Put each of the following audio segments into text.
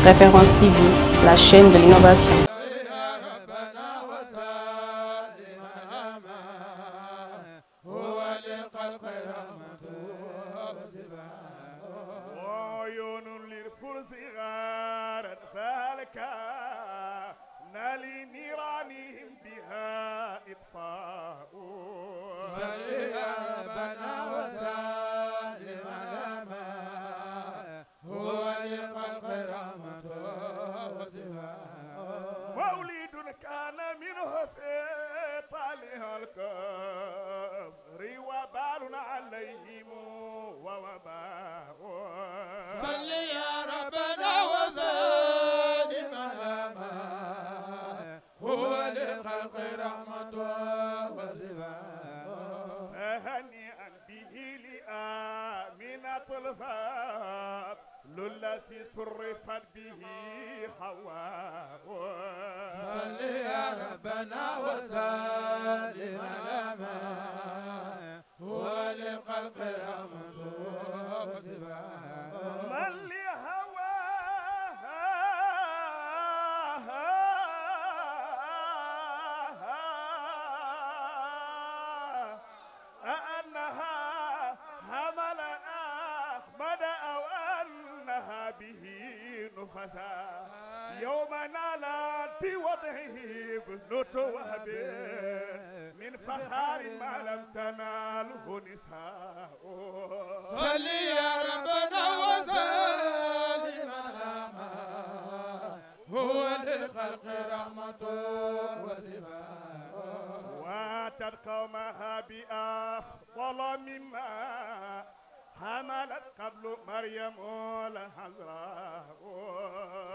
Référence TV, la chaîne de l'innovation. الذي صرفت به حواء صل يا ربنا وسلم على ما هو لخلق رحمة وسبحان من لهواها أنها حمل أحمد أو أنها به نفسا يوم نالت بوضعه بنت وهب من فخار ما لم تناله نساء صل يا ربنا وسلم على ما هو للخلق رحمة وسبحان واتت قومها بأفضل مما حملت قبل مريم الحزراء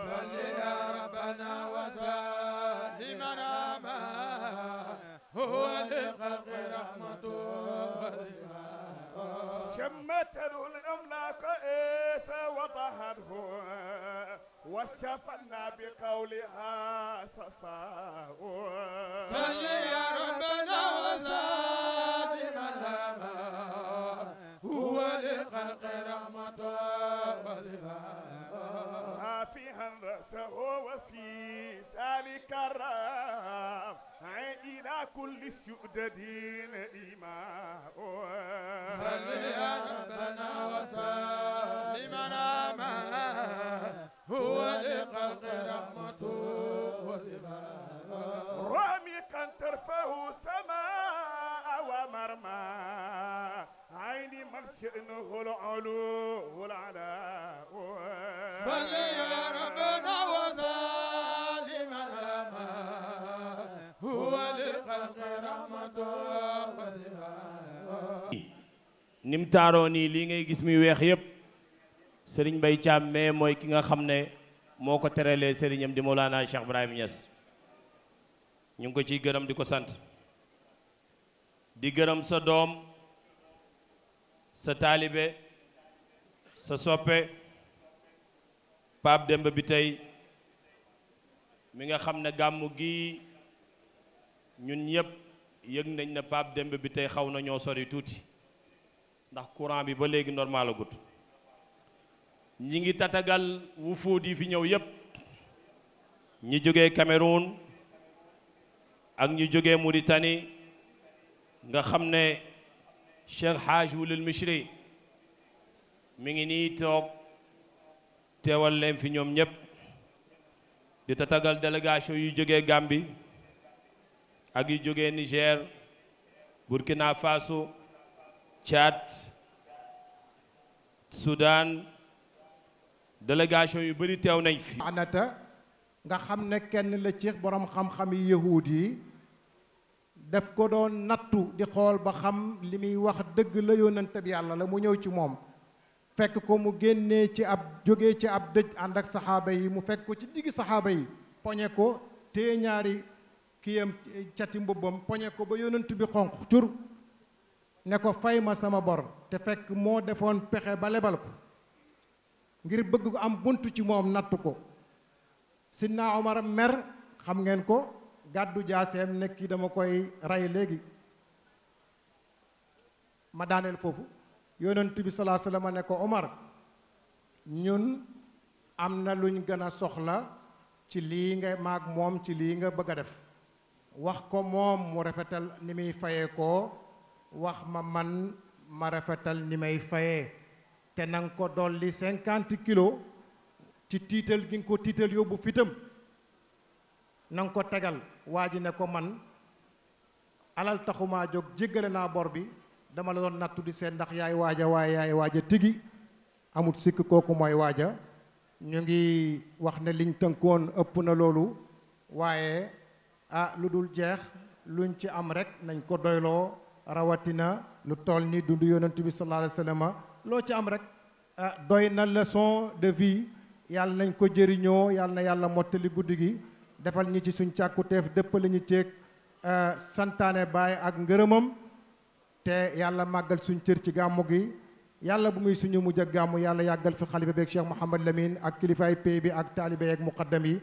صل يا ربنا وسلم على ما هو للخلق رحمة شمت الأملاك إيسى وطهره وشفنا بقولها صفاء صل يا ربنا وسلم على ما هو للخلق رحمة وصفاء فيها رأسه وفي سالك الرام إلى كل سؤددين إيماء صل يا ربنا وسلم على ما هو للخلق رحمة وصفاء رامي كان ترفه سماء ومرمى عيني من شأنه العلو والعلاء صل يا ربنا وسلم على ما هو للخلق رحمة وصفاء nim taaroo nii lii ngay gis muy weex yëpp Serigne Mbaye Thiam mais mooy ki nga xam ne moo ko teralee sëriñam di Mawlana Cheikh Ibrahim Niass ñu ngi ko ciy gërëm di ko sant di gërëm sa doom sa taalibe sa soppe Pape Demba bi tey mi nga xam ne gàmmu gi ñun ñëpp yëg nañ ne Pape Demba bi tey xaw na ñoo sori tuuti ndax courant bi ba léegi normal agut ñi ngi tatagal wufuud yi fi ñëw yëpp ñi jógee Cameroun ak ñu jógee Mauritanie nga xam ne Cheikh Haj Wulil Mishri mi ngi nii toog teewal leen fi ñoom ñëpp di tatagal délégation yu jógee Gambie ak yu jógee Niger Burkina Faso Tchad Soudan délégation yu bari teew nañ fi anata nga xam ne kenn la ci borom xam-xam yi yahuud yi daf ko doon nattu di xool ba xam li muy wax dëgg la yónnante bi yàlla la mu ñëw ci moom fekk ko mu génnee ci ab jógee ci ab dëj ànd ak saxaaba yi mu fekk ko ci diggi saxaaba yi poñe ko téye ñaari kiyam cati mbubbam poñe ko ba yónnant bi xonq cur ne ko fay ma sama bor te fekk moo defoon pexe ba lebal ko ngir bëgg ko am bunt ci moom nattu ko Sidna Omar mer xam ngeen ko gàddu jaaseem nekk ki dama koy rey léegi ma daaneel foofu yonent bi salaa sallam ne ko Omar ñun am na luñ gën a soxla ci lii nga maag moom ci lii nga bëgg a def wax ko moom mu rafetal ni muy fayee koo wax ma man ma rafetal ni may fayee te nanga ko dolli 50 kilos ci tiital gi nga ko tiital yóbbu fitam nanga ko tegal waa ji ne ko man alal taxumaa jóg jéggale naa bor bi dama la doon nattu di seet ndax yaay waaja waaye yaay waaja tigi amut sikk kooku mooy waaja ñu ngi wax ne liñ tënkoon ëpp na loolu waaye lu dul jeex luñ ci am rek nañ ko doyloo rawatina lu toll ni dundu yonent bi sallallahu alayhi wa sallam loo ci am rek doy na leçon de vie yàlla nañ ko jëriñoo yàlla na yàlla mottali guddi gi defal ñi ci suñ càkkuteef dëppale ñu ceeg santaane baay ak ngërëmam te yàlla màggal suñ cër ci gàmmu gi yàlla bu muy suñu mujj ak gàmmu yàlla yàggal fi xalifa beeg Cheikh Mouhamad Lamine ak kilifaay pay bi ak taalibe yeeg muqaddam yi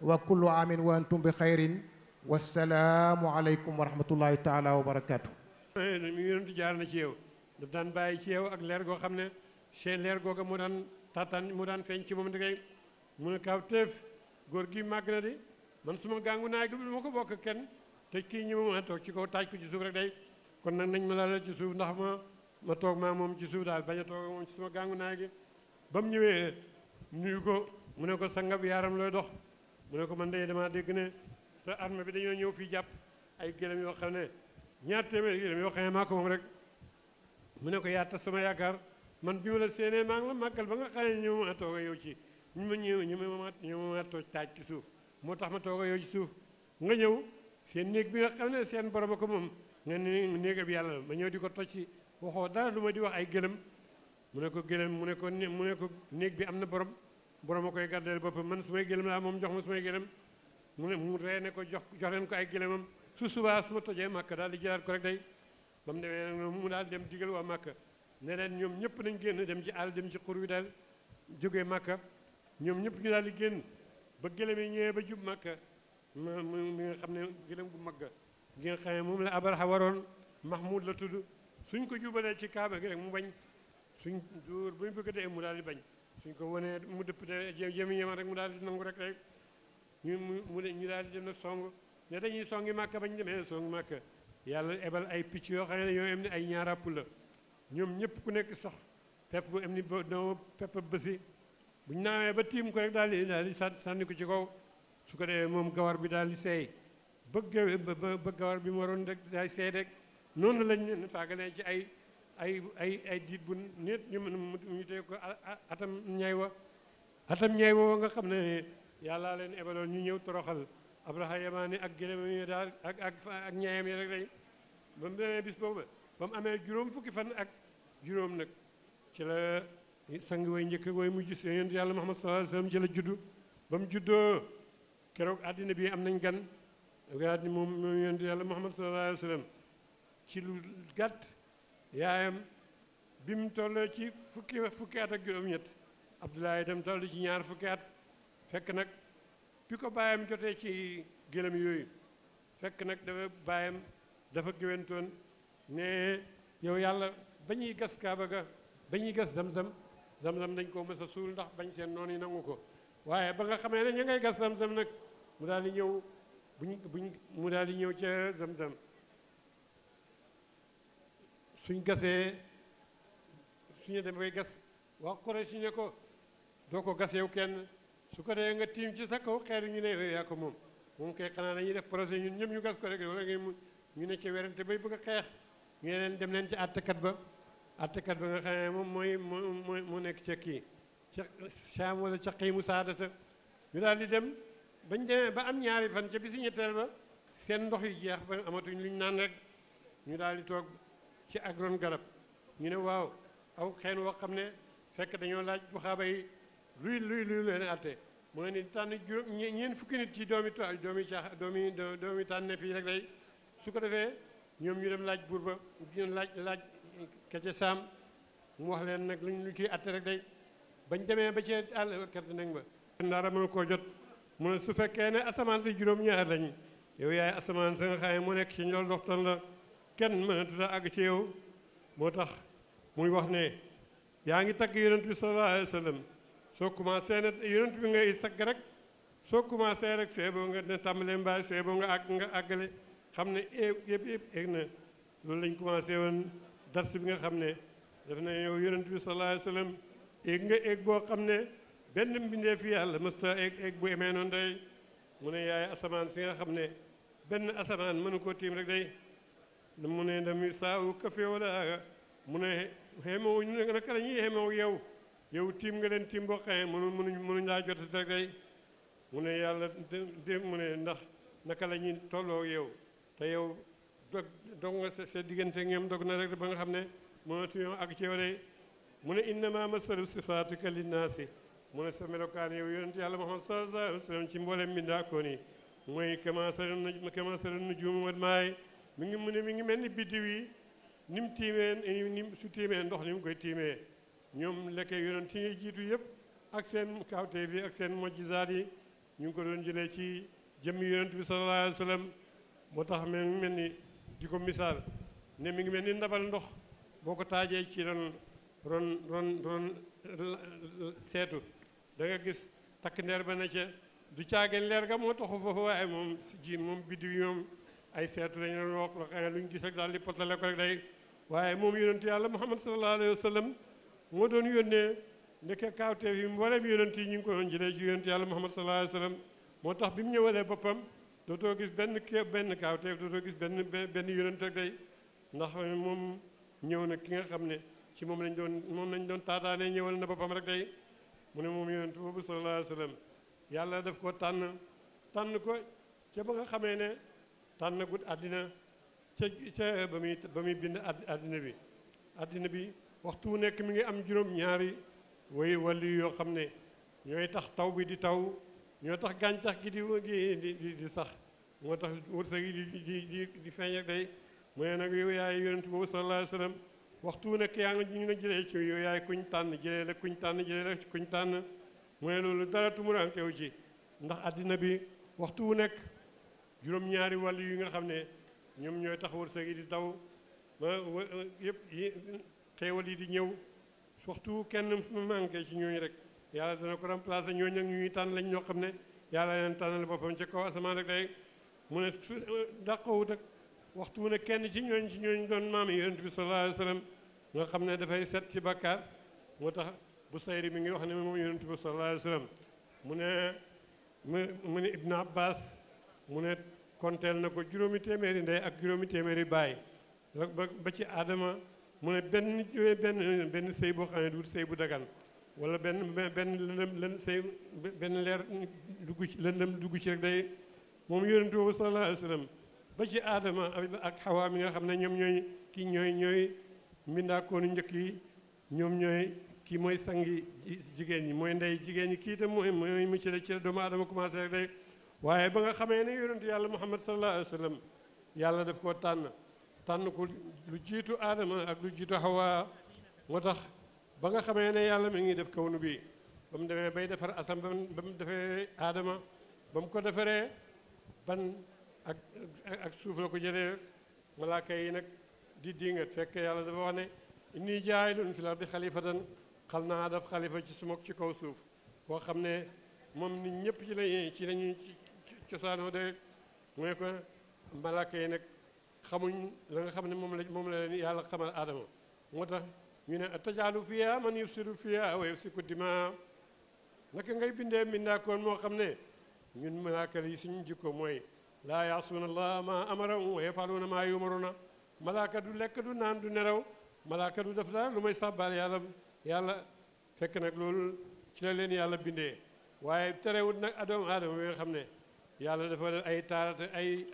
wa kullu amin wa antum bi xayrin wassalaamu aleykum wa rahmatullahi taala wa barakatuh mi yonentu jaar na ci yow daf daan bàyyi ci yow ak leer goo xam ne seen leer googa mu daan taataan mu daan feeñ ci moom dangay mu ne kaw teef góor gi màgg na di man suma gàngu naay gi du ma ko bokk kenn te kii ñi ma toog ci kaw taaj ko ci suuf rek day kon nag nañ ma laal ci suuf ndax ma toog maa moom ci suuf daal bañ a toog moom ci suma gàngu naay gi ba mu ñëwee nuyu ko mu ne ko sangab yaaram looy dox mu ne ko man de damaa dégg ne sa armée bi dañoo ñëw fii jàpp ay gëlëm yoo xam ne ñaar téeméeri gëlëm yoo xam ne maa ko moom rek mu ne ko yaa tas sama yaakaar man bi ma la séenee maa ngi la màggal ba nga xam ne ñëw ma toog a yow ci ñu ma toog taaj ci suuf moo tax ma toog a yow ci suuf nga ñëw seen néeg bi nga xam ne seen borom a ko moom nga ne néegam yàlla la ma ñëw di ko toj ci waxoo dara lu ma di wax ay gëlëm mu ne ko gëlëm mu ne ko néeg bi am na borom a koy gardeel boppam man su may gëlëm laa moom jox ma su may gëlëm mu ree ne ko jox leen ko ay gëlëmam su subaa su ma tojee màkk daal di jëlaat ko rek day ba mu demee nag mu daal dem digal waa màkk ne leen ñoom ñëpp nañ génn dem ci àll dem ci xur wi daal jógee màkka ñoom ñëpp ñu daal di génn ba gëlëm yi ñëwee ba jub màkka mi nga xam ne gëlëm gu magga gi nga xam ne moom la Abraha waroon Mahmoud la tudd suñ ko jubalee ci kaaba gi rek mu bañ suñ dóor bu ñu bëgg a dee mu daal di bañ suñ ko wanee mu dëpp te jëmi yema rek mu daal di nangu rek rek ñu daal di dem nag song ne dañuy songi màkka bañ demee songi màkka yàlla ebal ay picc yoo xam ne yoo am ne ay ñaaràpp la ñoom ñëpp ku nekk sax pepp bu am ni doo pepp bësi buñ naawee ba tiim ko rek daal di sànni ko ci kaw su ko defee moom gawar bi daal di seey ba gawar bi mu waroon rek daay seey rek noonu lañ ne faagalee ci ay diit bu nit ñu tey ko atam ñay wa nga xam ne yàllaa leen ebaloon ñu ñëw toroxal Abraha yamaani ak gëlëm yi daal ak ñaayam yi rek lay ba mu demee bis boobu ba mu amee juróom fukki fan ak juróom nag ci la sang way njëkk way mujj si yonent yàlla Muhammad sallallahu alayhi wasallam ci la juddu ba mu juddoo keroog àddina bi am nañ gan moom yonent yàlla Muhammad sallallahu alayhi wasallam ci lu gàtt yaayam bi mu toll ci fukki at ak juróom-ñett Abdoulaye itam toll ci ñaar fukki at fekk nag bi ko baayam jotee ci gëlëm yooyu fekk nag baayam dafa géwantoon ne yow yàlla ba ñuy gas kaaba ga ba ñuy gas zamzam dañ koo mës a suul ndax bañ seen noonu yi nangu ko waaye ba nga xamee ne ña ngay gas zamzam nag mu daal di ñëw mu daal di ñëw ca zamzam suñ gasee suñu dem koy gas wax Quraysh ne ko doo ko gas yow kenn su ko dee nga tiim ci sa kaw xeer ñu ne yaa ko moom kay xanaa dañuy def projet ñun ñëpp ñu gas ko rek wala ñu ne ci werante bay bëgg a xeex ñu ne leen dem leen ci àttekat ba nga xam ne moom mooy moo nekk ca kii ca Saam wala ca Xiimu Saadata ñu daal di dem bañ demee ba am ñaari fan ca bisi ñetteel ba seen ndox yi jeex ba amatuñ luñ naan rek ñu daal di toog ci agron garab ñu ne waaw aw xeen woo xam ne fekk dañoo laaj bu xaaba yi luy leen atte mooy ni tànn juróom ñeent fukki nit ci doomi tànne fii rek day su ko defee ñoom ñu dem laaj buur ba ñu laaj ka ca Saam mu wax leen nag lu ciy atte rek day bañ demee ba ci àll kerte nag ba ndaara mën koo jot mu ne su fekkee ne asamaan si juróom-ñaar lañ yow yaay asamaan sa nga xam ne mu nekk ci loolu doxtan la kenn mënatu la àgg ci yow moo tax muy wax ne yaa ngi tagg yonent bi sallallahu alayhi wa sallam soo commencé ne yonent bi ngay tagg rek soo commencé rek seeboo nga ne tàmbalee mbaay seeboo nga àggale xam ne yëpp egg na loolu lañ commencé woon dars bi nga xam ne def na yow yonent bi sallallahu alayhi wa sallam egg nga egg boo xam ne benn mbindee fi yàlla mësta egg bu emee noonu day mu ne yaay asamaan si nga xam ne benn asamaan mënu koo tiim rek day mu ne dami saawu kafe wala mu ne xeemawu ñu naka la ñuy xeemawu yow tiim nga leen tiim boo xamee mënuñ laa jot rek day mu ne yàlla mu ne ndax naka la ñuy tolloo yow te yow dog nga sa diggante ñoom dog na rek ba nga xam ne mënatuñoo ak ci yow day mu ne innama masalu sifaatika linnaasi mu ne sa melokaan yow yonent yàlla Muhammad sallallahu alayhi wa sallam ci mboolem mbindaakoon yi mooy kamasalu nujuum wal maay mi ngi mel ni biddiw yi ni mu tiimee su tiimee ndox ni mu koy tiimee ñoom lekkee yonent yi jiitu yëpp ak seen kawteef yi ak seen mojjizaat yi ñu ngi ko doon jëlee ci jëmmi yonent bi sallallahu alayhi wa sallam moo tax mi ngi mel ni di ko misaal ne mi ngi mel ni ndabal ndox boo ko taajee ci ron seetu da nga gis takk ndeer ba na ca du caageen leer ga moo taxu foofu waaye moom moom biddiw yi moom ay seetu lañu doon wax loo xam ne lu ñu gis rek daal di potale ko rek day waaye moom yonentu yàlla Muhammad sallallahu alayhi wa sallam moo doon yónnee ndeke kaawteef yi mboolem yonent yi ñu ngi ko doon jëlee ci yonentu yàlla Muhammad sallallahu alayhi wa sallam moo tax bi mu ñëwalee boppam dootoo gis benn kaawteef dootoo gis benn yonent rek day ndax moom ñëw na ki nga xam ne ci moom lañ doon taataanee ñëwal na boppam rek day mu ne moom yonent boobu sallallahu alayhi wa sallam yàlla daf ko tànn ko ca ba nga xamee ne tànn gut àddina ca ba muy bind àddina bi waxtu wu nekk mi ngi am juróom-ñaari way wàllu yoo xam ne ñooy tax taw bi di taw ñoo tax gàncax gi di sax moo tax wërsëg yi di feeñ ak day mu ne nag yow yaay yonent boobu sallallahu alayhi wa sallam waxtu wu nekk yaa nga ñu nga jëlee ci yow yaay kuñ tànn jëlee la kuñ tànn mu ne loolu dara tumuraankew ci ndax àddina bi waxtu wu nekk juróom-ñaari wàll yi nga xam ne ñoom ñooy tax wërsëg yi di taw yëpp xeewal yi di ñëw waxtu kenn manqué ci ñooñu rek yàlla dana ko remplacer ñooñu nag ñuy tànn lañ ñoo xam ne yàlla leen tànnal boppam ca kaw asamaan rek day mu ne dàqawut ak waxtu wu ne kenn ci ñooñu doon maam yi yonent bi sallallahu alayhi wa sallam nga xam ne dafay set ci bàkkaar moo tax bu sayri mi ngi wax ne moom yonent bi sallallahu alayhi wa sallam mu ne Ibn Abbas mu ne konteel na ko juróomi téeméeri ndey ak juróomi téeméeri baay ba ci aadama mu ne benn sëy boo xam ne du sëy bu dagan wala benn sëy benn leer lëndëm dugg ci rek day moom yonent boobu sallallahu alayhi wa sallam ba ci aadama ak xawaa mi nga xam ne ñoom ñooy mbindaakoonu njëkk yi ñoom ñooy kii mooy sangi jigéen ñi mooy ndey jigéen ñi kii itam mooy mu ci la doomu aadama commencé rek day waaye ba nga xamee ne yonent yàlla Muhammad sallallahu alayhi wa sallam yàlla daf koo tànn ko lu jiitu aadama ak lu jiitu xawaa moo tax ba nga xamee ne yàlla mi ngi def kawnu bi ba mu demee bay defar asam ba mu defee aadama ba mu ko defaree ban ak suuf la ko jëlee malaaka yi nag di dingat fekk yàlla dafa wax ne inni jaayilun fil ardi xalifatan xal naa def xalifa ci sumok ci kaw suuf koo xam ne moom nit ñëpp ci lañuy cosaanoo de mooy ko malaaka yi nag xamuñ la nga xam ne moom la leen yàlla xamal aadama moo tax ñu ne tajaalu fiha man yufsidu fiha wa yufsiku dima naka ngay bindee mbindaakoon moo xam ne ñun malaaka yi suñu jikko mooy laa yaasuuna allah ma amarahum wa yafaluuna maa yumaruna malaaka du lekk du naan du nelaw malaaka du def dara lu may sàbbaal yàlla fekk nag loolu ci la leen yàlla bindee waaye terewut nag doomu aadama bi nga xam ne yàlla dafa def ay taarate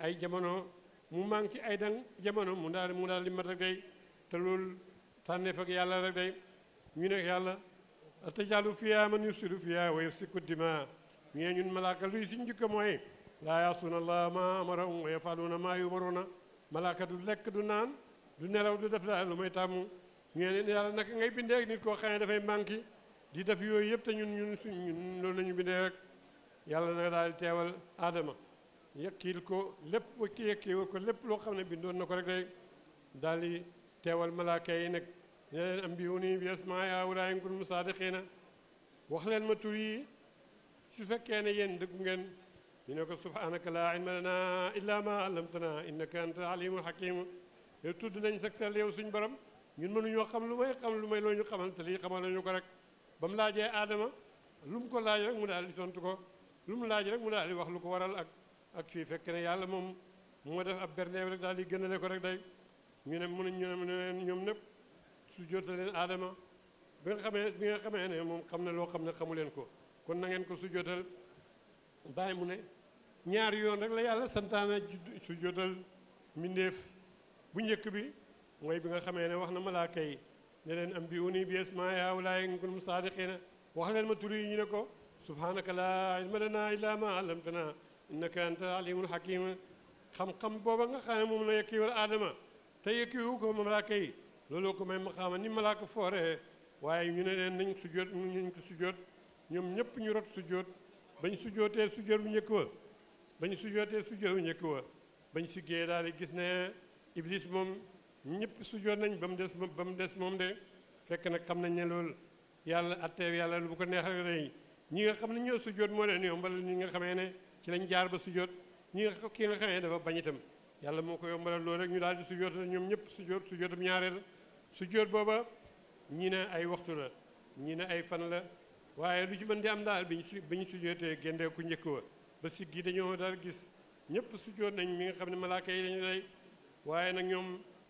ay jamono mu manqué ay dang jamono mu daal di mat rek day te loolu tànneef ak yàlla rek day ñu ne yàlla atajaalu fiha man yufsidu fiha wa yasfiku dima ñu ne ñun malaaka luy suñ njëkk mooy laa yaasuuna allah ma amarahum wa yafaluuna maa yumaruna malaaka du lekk du naan du nelaw du def daal lu may tàmm ñu ne yàlla naka ngay bindee ak nit koo xam ne dafay manqué di def yooyu yëpp te ñun loolu la ñu bindee rek yàlla na daal di teewal aadama yëkkil ko lépp yëkkil ko lépp loo xam ne bindoon na ko rek day daal di teewal malaaka yi nag ne leen ambiuni bi asmaa'i haa'ulaa'i in kuntum saadiqiina wax leen ma tur yi su fekkee ne yéen dëgg ngeen ñu ne ko subhanaka laa ilma lana illa ma allamtana innaka anta alimul hakim yow tudd nañ sag sell yow suñ borom ñun mënuñoo xam lu may loo ñu xamal te lii xamal nañu ko rek ba mu laajee aadama lu mu ko laaj rek mu daal di tontu ko lu mu laaj rek mu daal di wax lu ko waral ak fii fekk ne yàlla moom moo def ab berneew rek daal di gënale ko rek day ñu ne ñoom ñëpp su jootal leen aadama bi nga xamee ne moom xam na loo xam ne xamu leen ko kon na ngeen ko su jootal bàyyi mu ne ñaari yoon rek la yàlla santaane su jootal mbindeef bu njëkk bi mooy bi nga xamee ne wax na malaaka yi ne leen am bi uni bi asmaa haa'ulaa'i in kuntum saadiqiina wax leen ma tur yi ñu ne ko subhaanaka laa ilma lanaa illaa maa allamtanaa innaka anta alimul hakim xam-xam booba nga xam ne moom la yekkiwal aadama te yekkiwu ko malaaka yi looloo ko may maqaama ni malaaka foore waaye ñu ne leen nañ sujjóot ñu ko sujjóot ñoom ñëpp ñu rot sujjóot bañ sujjóotee sujjóot bu njëkk wa bañ siggee daal di gis ne iblis moom ñëpp sujjóot nañ ba mu des moom de fekk nag xam nañ ne loolu yàlla atteew yàlla lu bu ko neexal rey ñi nga xam ne ñoo sujjóot moo leen yombal ñi nga xamee ne ci lañ jaar ba sujjóot ki nga xamee dafa bañ itam yàlla moo ko yombalal loolu rek ñu daal di sujjóot ñoom ñëpp sujjóotam ñaareel sujjóot booba ñi ne ay waxtu la ñi ne ay fan la waaye lu ci mën di am daal bi ñu sujjóotee géndee ku njëkk wa ba siggi dañoo daal gis ñëpp sujjóot nañ mi nga xam ne malaaka yi dañu lay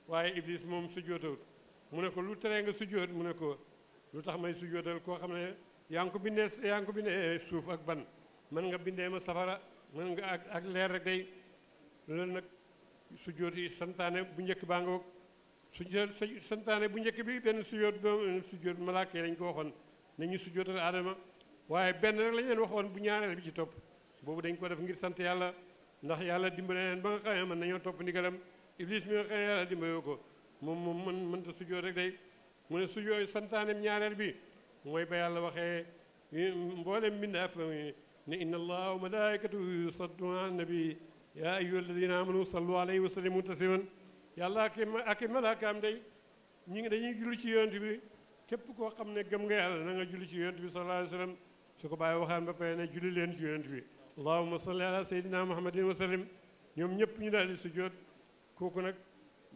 waaye iblis moom sujjóotawut mu ne ko lu teree nga sujjóot mu ne ko lu tax may sujjóotal koo xam ne yaa ngi ko bindee suuf ak ban mën nga bindee ma safara mën nga ak leer rek day loolu nag sujjóot yi santaane bu njëkk baa nga santaane bu njëkk bi benn sujjóot malaaka yi lañ ko waxoon nañu sujjóotal aadama waaye benn rek lañ leen waxoon bu ñaareel bi ci topp boobu dañ ko def ngir sant yàlla ndax yàlla dimbale leen ba nga xamee mën nañoo topp ndigalam iblis mi nga xamee yàlla dimbaloo ko moom mënta sujjóot rek day mu ne sujjóot santaanem ñaareel bi mooy ba yàlla waxee mboolem mbindaaf ne inna allaha wa malaikatahu yusalluna ala nabi ya ayyuha alladina amanu sallu alayhi wa sallimu tasliman yàlla ak malaakaam day ñi ngi dañuy julli ci yonent bi képp koo xam ne gëm nga yàlla na nga julli ci yonent bi sallallahu alayhi wa sallam su ko bàyyi waxaan ba pare ne julli leen ci yonent bi allahumma salli ala sayyidina muhammadin wa sallim ñoom ñëpp ñu daal di sujjóot kooku nag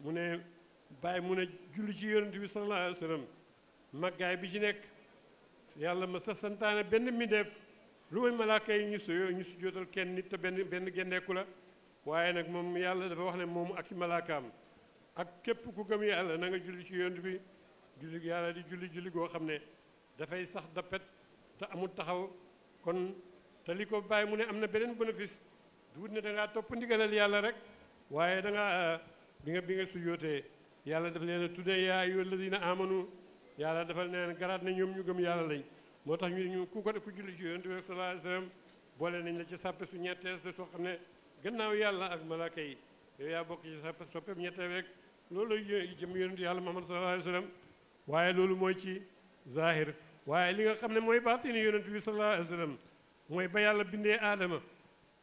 mu ne bàyyi mu ne julli ci yonent bi sallallahu alayhi wa sallam màggaay bi ci nekk yàlla ma sa santaane benn mbindeef lu may malaaka yi ñu sujjóotal kenn nit te benn gendeeku la waaye nag moom yàlla dafa wax ne moom ak i malaakaam ak képp ku gëm yàlla na nga julli ci yonent bi julli yàlla di julli goo xam ne dafay sax dappet te amul taxaw kon te li ko bàyyi mu ne am na beneen bénéfice duut ne da ngaa topp ndigalal yàlla rek waaye da ngaa bi nga sujjóotee yàlla dafa leen a tuddee yaa ayyuhal ladina amanu yàlla dafa leen garaat ne ñoom ñu gëm yàlla lañ moo tax ñu ku julli ci yonent bi sallallahu alayhi wa sallam boole nañ la ci sàppe su ñetteel soo xam ne gannaaw yàlla ak malaaka yi yow yaa bokk ci sàppe soppeeb ñetteel rek loolu jëm yonent yàlla Muhammad sallallahu alayhi wa sallam waaye loolu mooy ci zahir waaye li nga xam ne mooy baatini yonent bi sallallahu alayhi wa sallam mooy ba yàlla bindee aadama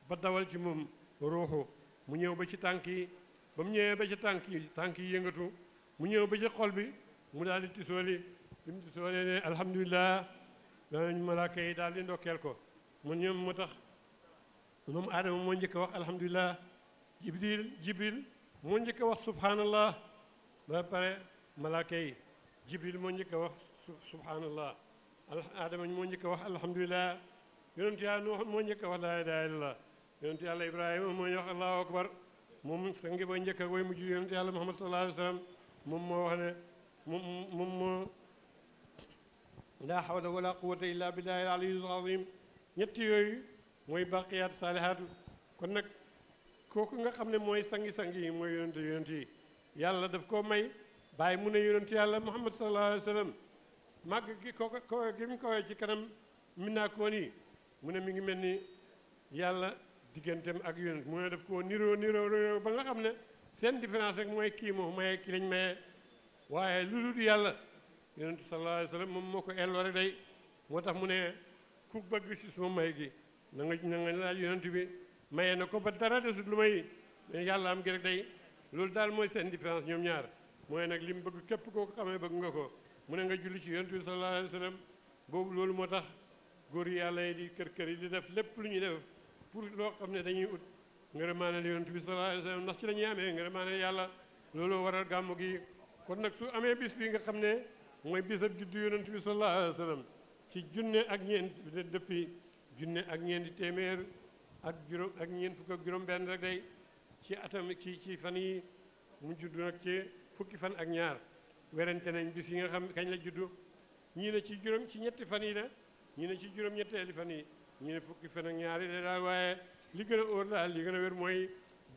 ba dawal ci moom ruuxu mu ñëw ba ci tànk yi ba mu ñëwee ba ci tànk yi yëngatu mu ñëw ba ci xol bi mu daal di tisooli bi mu tisoolee ne alhamdulilah danañ malaaka yi daal di ndokkeel ko mu ñoom moo tax moom aadama moo njëkk a wax alhamdulilah jibril moo njëkk a wax subhanallah ba pare malaaka yi jibril moo njëkk a wax subhanallah aadama moo njëkk a wax alhamdulilah yonent yàlla Nuux moo njëkk a wax laa ilaaha illallah yonent yàlla ibrahima moo ñu wax allahu akbar moom sa ngi ba njëkk ak way mujj yonent yàlla muhammad sallallahu alayhi wa sallam moom moo wax ne moom moo laa hawla wala quwwata illa billahi al-aliyyil azim ñett yooyu mooy baqiyaat saalihaatu kon nag kooku nga xam ne mooy sangi-sangi yi mooy yonent yi yàlla daf koo may bàyyi mu ne yonent yàlla muhammad sallallahu alayhi wa sallam màgg gi ko gi mu kawee ci kanam minaakoon yi mu ne mi ngi mel ni yàlla digganteem ak yonent mu ne daf koo niroo ba nga xam ne seen différence rek mooy kii moo maye kii lañ maye waaye lu dul yàlla yonent sallallahu alayhi wa sallam moom moo ko elloo rek day moo tax mu ne ku bëgg si suma may gi na nga laaj yonent bi maye na ko ba dara desut lu may yàlla am gi rek day loolu daal mooy seen différence ñoom ñaar mooy nag li mu bëgg képp koo ko xamee bëgg nga ko mu ne nga julli ci yonent bi sallallahu alayhi wa sallam boobu loolu moo tax góor yàlla yi di kër yi di def lépp lu ñuy def pour loo xam ne dañuy ut ngërëmaanal yonent bi sallallahu alayhi wa sallam ndax ci la ñuy amee ngërëmaanal yàlla loolu waral gàmmu gi kon nag su amee bis bi nga xam ne mooy bisab juddu yonent bi sallallahu alayhi wa sallam ci junne ak ñeent depuis junne ak ñeenti téeméer ak juróom ak ñeent fukk ak juróom benn rek day ci atam ci fan yi mu juddu nag ci fukki fan ak ñaar werante nañ bis yi nga xam kañ la juddu ñii ne ci juróom ci ñetti fan yi la ñii ne ci juróom ñetteeli fan yi ñii ne fukki fan ak ñaar yi la daal waaye li gën a óor daal li gën a wér mooy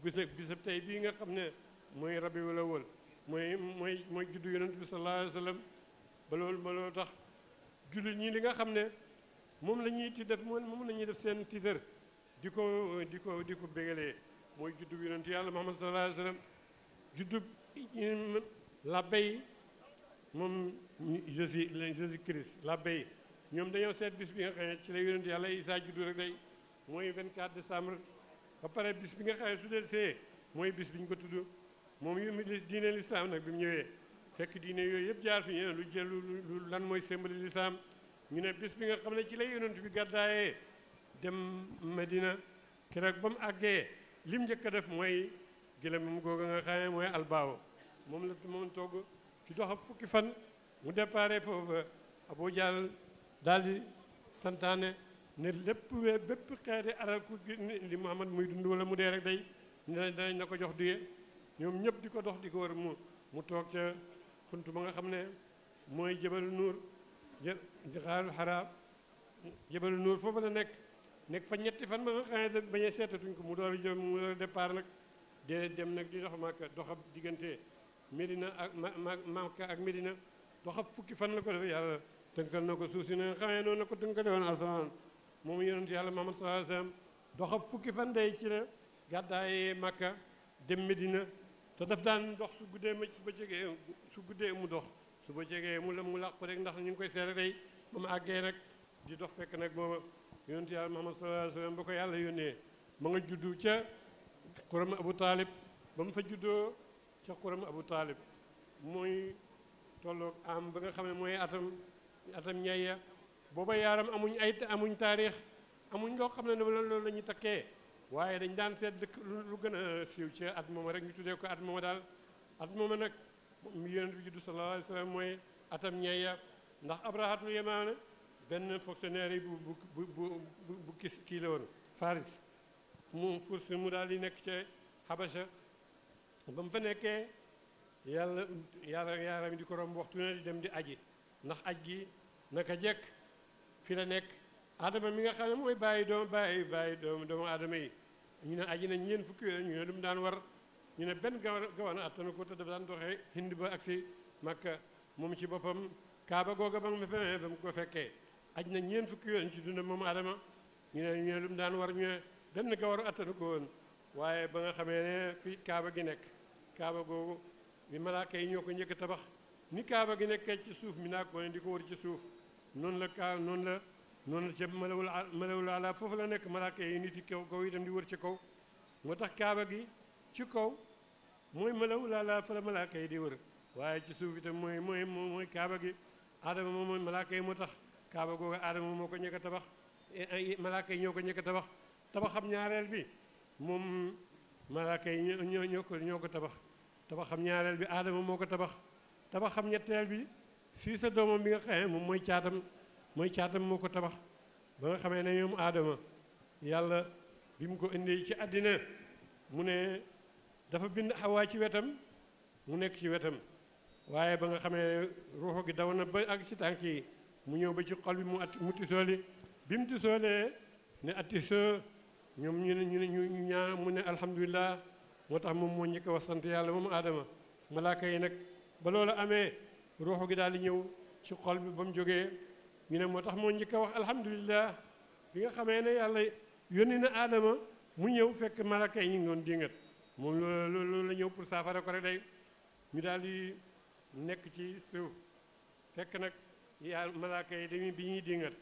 bisab tey bii nga xam ne mooy rabiul awwal mooy juddu yonent bi sallallahu alayhi wa sallam ba loolu tax jullit ñi li nga xam ne moom la ñuy def moom la ñuy def seen tiitër di ko bégalee mooy juddu yonent yàlla Muhammad sallallahu alayhi wa sallam juddu labbe yi moom Jésus Christ labbe yi ñoom dañoo seet bis bi nga xam ne ci la yonent yàlla Isaa juddu rek day mooy 24 décembre ba pare bis bi nga xam ne su dee see mooy bis bi ñu ko tudd moom yu diine lislaam nag bi mu ñëwee fekk diine yooyu yëpp jaar fi ñu ne lu jël lu lan mooy symbole lislaam ñu ne bis bi nga xam ne ci la yonent bi gàddaayee dem Medina keroog ba mu àggee lim njëkk a def mooy gëlëmam googu nga xam ne mooy albaaw moom togg ci doxa fukki fan mu déparé foofu Abu Jahl daal di santaane ne bépp xeeti alal ku li Muhammad muy dund wala mu dee rek day danañ na ko jox duye ñoom ñëpp di ko dox di ko war mu toog ca xunt ba nga xam ne mooy Jabalu Nuur xaarul xaraam Jabalu Nuur foofu la nekk fa ñetti fan ba nga xam ne bañ a seetatuñ ko mu door a départ nag de dem nag di dox Makka doxab diggante Medina ak Makka ak Medina doxab fukki fan la ko def yàlla tënkal na ko suuf si ne xamee noonu la ko tënkale woon asamaan moom yonent yàlla Muhammad sallallahu alayhi wa sallam doxab fukki fan day ci la gàddaayee Makka dem Medina te daf daan dox su guddee su guddee mu dox su ba jegee mu làq ko rek ndax ñu ngi koy seere day ba mu àggee rek di dox fekk nag booba yonent yàlla Muhammad sallallahu alayhi wa sallam ba ko yàlla yónnee ma nga juddu ca xuram Abu Talib ba mu fa juddoo ca xuram Abu Talib mooy tolloog am ba nga xam ne mooy atam ñayya booba yaaram amuñ taarix amuñ loo xam ne loolu la ñuy takkee waaye dañ daan seet dëkk lu gën a siiw ci at mooma rek ñu tuddee ko at mooma daal at mooma nag yonent bi juddu sallallahu alayhi wa sallam mooy atam ñayya ndax Abrahatul Yamaana benn fonctionnaire yi bu kii la woon Faris mu furs mu daal di nekk ca Habasha ba mu fa nekkee yaaram di ko romb waxtu ne di dem di aji ndax aj gi naka jekk fi la nekk Adama mi nga xam ne mooy bàyyi doomu Adama yi ñu ne aji nañ ñeen fukki yoon ñu ne lu mu daan war ñu ne benn gawan attanu ko te dafa daan doxee Hind ba ak si Makka moom ci boppam Kaaba googa ba mu fa ba mu ko fekkee aj na ñeen fukki yoon ci dund moom Adama ñu ne lu mu daan war ñu ne benn gawaru attanu ko woon waaye ba nga xamee ne fi Kaaba gi nekk Kaaba googu bi malaaka yi ñoo ko njëkk tabax ni Kaaba gi nekkee ci suuf mi naa ko ne di ko wër ci suuf noonu la ca malawul ala foofu la nekk malaaka yi nit yi kaw itam di wër ci kaw moo tax Kaaba gi ci kaw mooy malawul ala fa la malaaka yi di wër waaye ci suuf itam mooy Kaaba gi Adama moom mooy malaaka yi moo tax Kaaba googu Adama moo ko njëkk a tabax malaaka yi ñoo ko njëkk a tabax tabaxam ñaareel bi moom malaaka yi ñoo ko tabaxam ñaareel bi Adama moo ko tabaxam ñetteel bi si sa doomam bi nga xamee moom mooy caatam moo ko tabax ba nga xamee ne ñoom Adama yàlla bi mu ko indee ci àddina mu ne dafa bind Xawaa ci wetam mu nekk ci wetam waaye ba nga xamee ruuxu gi daw na ba ak si tànk yi mu ñëw ba ci xol bi mu tisooli bi mu tisoolee ne attisoo ñoom ñu ñaan mu ne alhamdulilah moo tax moom moo njëkk a wax sant yàlla moom Adama malaaka yi nag ba loolu amee ruuxu gi daal di ñëw ci xol bi ba mu jógee ñu ne moo tax moo njëkk a wax alhamdulilah bi nga xamee ne yàlla yónni na Adama mu ñëw fekk malaaka yi ñu ngi doon dingat moom loolu la ñëw pour saafara ko rek day ñu daal di nekk ci suuf fekk nag malaaka yi dañuy bi ñuy dingat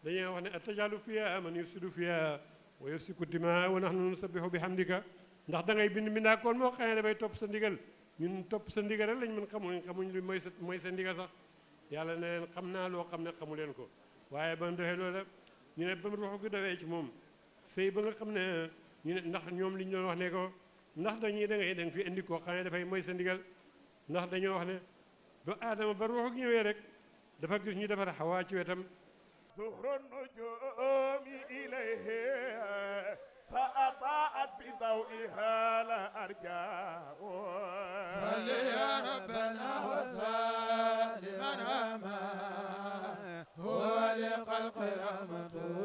dañuy wax ne atajalu fiha man yufsidu fiha wa yasfiku dimaa wa nahnu nusabbihu bihamdika ndax da ngay bind mbindaakoon moo xam ne dafay topp sa ndigal ñun topp sa ndigal rek lañ mën xamuñ lu mooy sa ndigal sax yàlla ne leen xam naa loo xam ne xamu leen ko waaye ba mu defee loolu ñu ne ba mu ruux gi dawee ci moom sëy ba nga xam ne ñu ne ndax ñoom li ñu doon wax ne ko ndax da nga fi indi koo xam ne dafay mooy sa ndigal ndax dañoo wax ne ba aadama ba ruux gi ñëwee rek dafa gis ñu defar xawaa ci wetam زهر النجوم إليه فأضاءت بضوئها الأرجاء صل يا ربنا وسلم على هو لخلق رحمته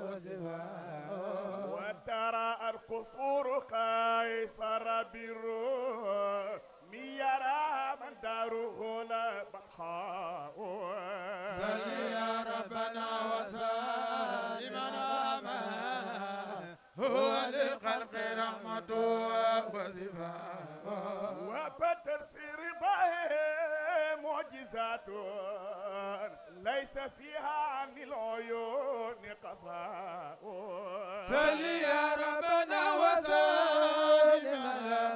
وصفاء وترى القصور قيصر بالروح يرى من داره لا بقاء صل يا ربنا وسلم على هو للخلق رحمته وصفاء وبدر في رضاه معجزات ليس فيها عن العيون قفاء صل يا ربنا وسلم على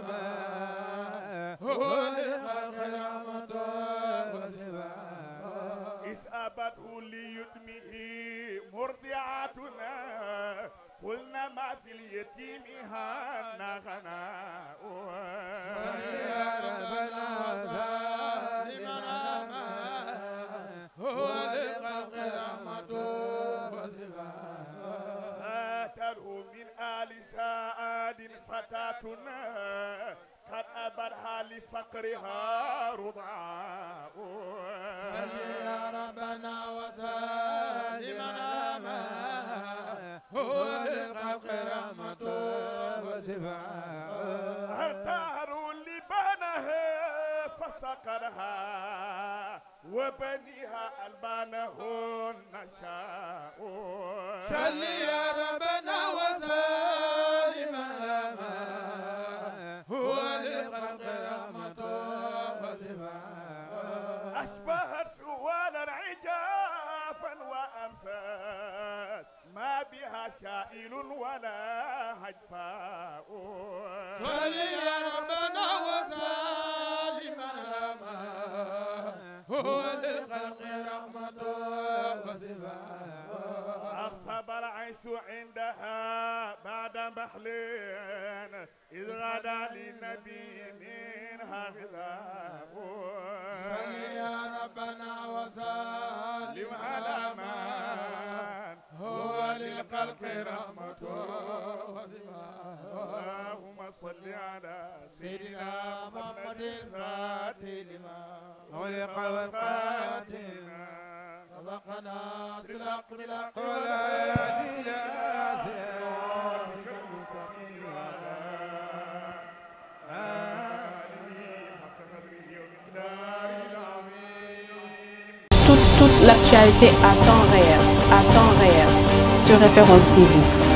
هو للخلق رحمته وصفاء إذ أبته ليتمه مرضعاتنا قلنا ما في اليتيم هانا غناء صل يا ربنا وسلم على هو للخلق رحمته وصفاء آتله من آل سعاد فتاتنا قد أبرها لفقرها رضعاء صل يا ربنا وسلم على هو للخلق رحمته وصفاء أرتهروا لبانها فسقرها وبنيها ألبانهن شاء صل يا ربنا وسلم على هو للخلق رحمته وصفاء أشبهت سوالا عجافا وأمسات ما بها شائل ولا هجفاء صل يا ربنا وسلم على هو للخلق رحمته وصفاء أصاب العيس عندها بعد محلين إذ غدا للنبي منها غذاء صل يا ربنا وسلم على من هو للخلق رحمته وصفاء اللهم صل على سيدنا محمد الفاتح لما خلق والخاتم سبقنا صراط بالحق والهادي إلى صراطك المستقيم وعلى آله حق قدره ومقداره العظيم. Toute l'actualité à temps réel, sur Référence TV.